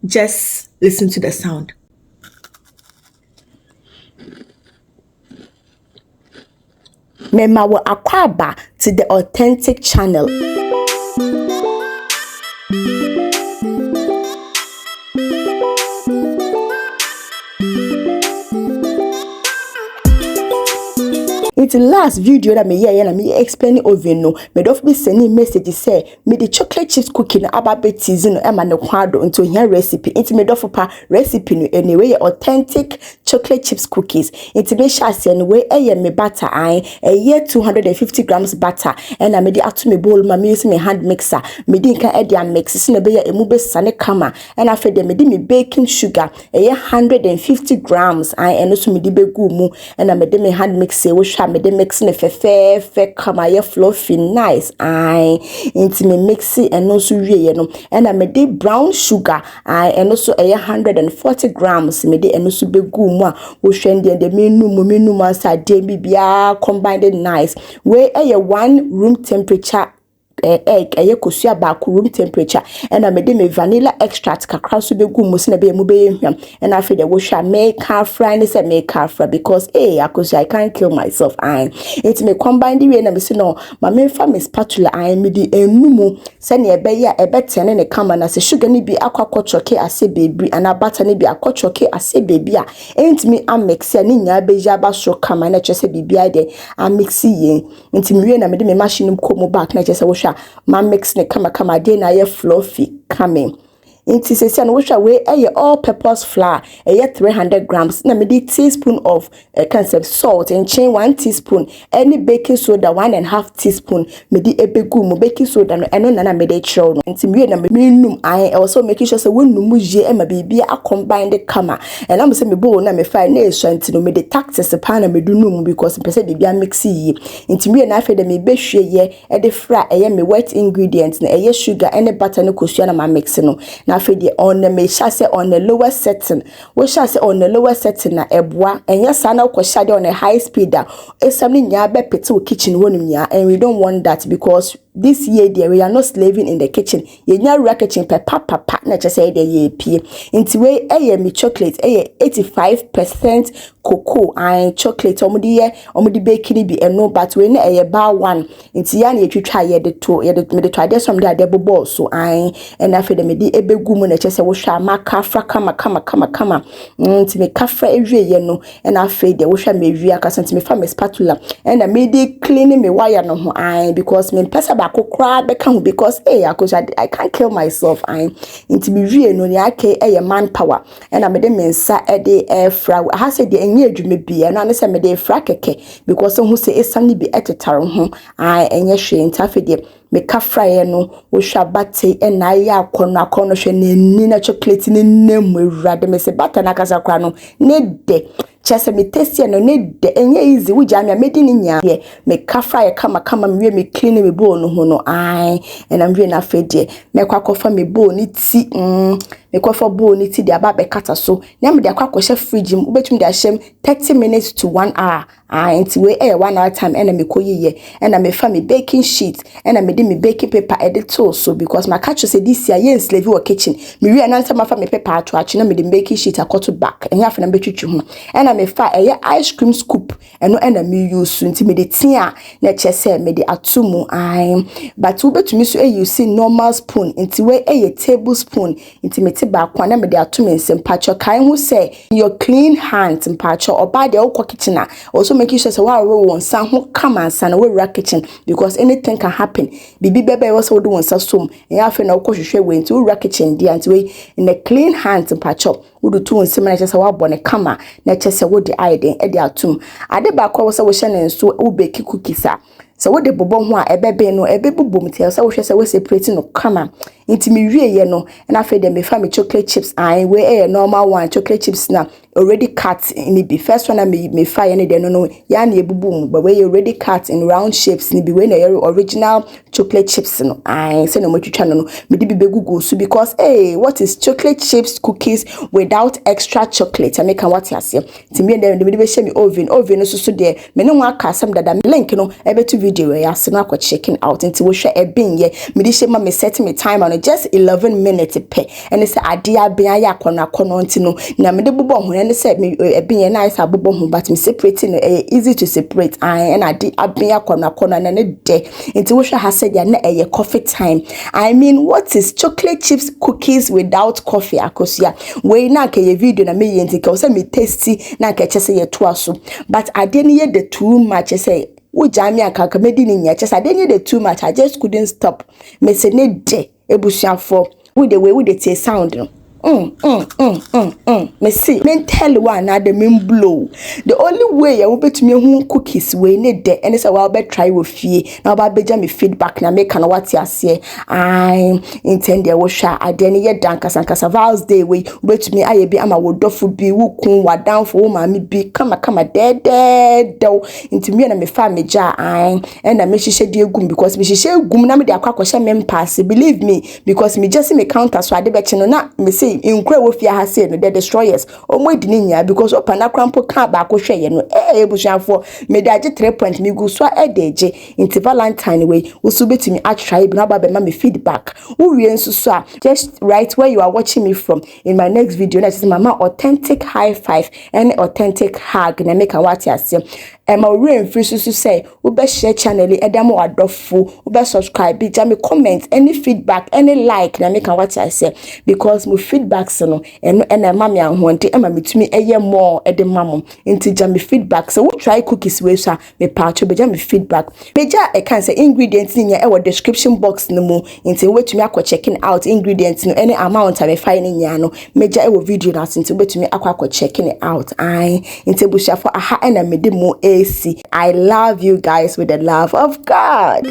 Just listen to the sound. Mema wo akwaba to the authentic channel. It's the last video that me na me explain oven no me don't be sending message say me the chocolate chips cookie na aba betis no e ma ne kwado into here recipe into me don't pa recipe no anyway authentic chocolate chips cookies into me share anyway me butter year 250 grams butter and I me the ato me bowl ma me use me hand mixer me di nka e dia mix so na be emu be sane kama and after dem me di me baking sugar 150 grams and so me di be gu mu and I me di me hand mix we me de mix ne fe kama ye fluffy nice into me mix it and also wie no and I me de brown sugar and also 140 grams me de and also be gu mu a wo hwende de menu asa de bibia combined nice we 1 room temperature egg kosua ba room temperature and I made me vanilla extract kakra so be gu mu se na be mu be hwam and after the wash make half fry ne say make half fry because I can't kill myself it me combine the way na me say no ma me fa me spatula me di enumu se ne ebe ya ebe tene ne kama na se sugar ni bi akwakochoke ase baby and butter ni bi akwakochoke ase baby a ent me am mix ya ni nya be ja ba so kama na chese bibia de am mix ye ent me we na me di me machine ko mu back na chese wo my mix ne kama dey na ye fluffy coming. Inti se no which way all purpose flour 300 grams na me di teaspoon of concept salt and chain 1 teaspoon any baking soda 1.5 teaspoon me di ebegu mu baking soda no eno na me dey chiro no inti me na me num also making sure say wonum je ma bibia a combined kama and am say me bowl na me fry na eso inti no me dey taxes pa na me do num because me say bibia mix yi inti me na afa de me behwe ye e dey fry me wet ingredients na sugar any butter no kosua na ma mix no on the me say on the lower setting we shall say on the lower setting na eboa enya sa na kwhya on a high speed esam nya be pete wo kitchen wonum nya and we don't want that because this year there we are not slaving in the kitchen ye nya ra kitchen papa na che say there ye pie nti we me chocolate 85% cocoa and chocolate omudi baking bi eno but we na ba one nti ya na etwitwa ye de to ye de me de to some dey de bobo so and afa de me di ebegu mu na che say wo hwa maka fra kama nti me kafra ewie ye no and afa de wo hwa me wi aka nti me fa me spatula and I made it cleaning me wire no ho because me pesa ba kokra be kan because I can't kill myself nti me wie no ni ake manpower and I made me nsa e de air fra ha say de enye adwuma bia no ane say me de fra keke because who say esane bi etetare ho enye hwe nti afa de me kafra ye no wo hwa bate na ya akono hwe ni na chocolate ni nemu ewurade me se bata na kasa kra no ne de chese me taste no ne de enye easy wo jam ya medi ni nya me kafra ye kama me clean me bowl no ho no and I'm really na fede me kwakofa me bowl ni ti me kwafa bowl ni ti de aba be kata so na me de kwakosha fridge mu betum de ahyem 30 minutes to 1 hour nti we 1 hour time and me koyeye and me fa me baking sheet and me de me baking paper edit so because my catch say this year yen slave wo kitchen me wi ananta ma fa me paper ato achi na me de baking sheet akoto back enya fa na betwitwi ho and me fa ice cream scoop eno and me use nti me de tia na chese me de atumu but we betumi so use normal spoon nti we tablespoon nti me te ba kwa na me de atumu nsem pacho kan hu say your clean hands mpacho oba de wo kitchen also make sure say wa roll one san ho kama san na we kitchen because anything can happen bibi bebe we so do one sa som ya afa na wo hwehwe we nti we kitchen dia nti we in a clean hands mpacho wo do to nsem na chese wa bone kama na chese wo de aiden e de atum ade ba kwa wo say wo hye ne nso wo bake cookies so wo de bobo ho a ebebe no ebebubum tia so wo hwe say we separate no kama nti me wie ye no na afa de me fa me chocolate chips we normal one chocolate chips na already cut in the first one me fry any de no ya na ebubum but we already cut in round shapes ni be we na original chocolate chips no say no matwitwa no me de bi begugu so because what is chocolate chips cookies without extra chocolate I make what you say ti me de be share me oven so de me no aka sam dada link no e betu video ya se na akọ checking out nti wo hwe ebin ye me de share ma me set me time no just 11 minutes pe ene se ade aben ya kono nti no na me de bobo ho ene se me eben na isa bobo ho but me separate no easy to separate and ade aben ya kono na ne de nti wo hwe ha se ya na coffee time. I mean, what is chocolate chips cookies without coffee? Akosia we na ke ye video na me yenti ke o se me tasty na ke chese ye to aso but I didn't hear the too much say wo jami akaka medi ni nya chese I didn't hear the too much. I just couldn't stop me se ne de ebusuafo with the way with the taste sound no me see men tell one na the men blow the only way I will bet me who cookies we need there and say well bet try with fie now ba beja me feedback na make na what ya say I intend there wo sha adeni ye danka sankasa Val's day we bet me aye bi ama wo dofo bi wo kun wa down for ma me bi kama do into me na me fa me ja and na me hihye de egum because me hihye egum na me de akwa me pass believe me because me just me counter so ade be chi no na me say in kra wo fia ha say no the destroyers omodi ni nya because opana krampo ka ba ko hweye no ebusuafo me da age 3 point me gu so edeje into Valentine way wo so betimi a try bi na ba be ma me feedback wo wie nso so a just write where you are watching me from in my next video na say mama authentic high five and authentic hug na make what you say Emma rain free so say we be share channel edamo adofo we be subscribe bi jam comment any feedback any like na make what I say because my feedbacks no eno na mama ahonte ema metumi eye more ede mamo nti jam feedback so we try cookies we so me patcho be jam feedback beja e kan say ingredients ni nya e wo description box no mu nti wetumi akọ checking out ingredients no any amount I be find nya no meja e wo video na nti wetumi akọ checking it out ai nti bushafo aha na me de mo I love you guys with the love of God.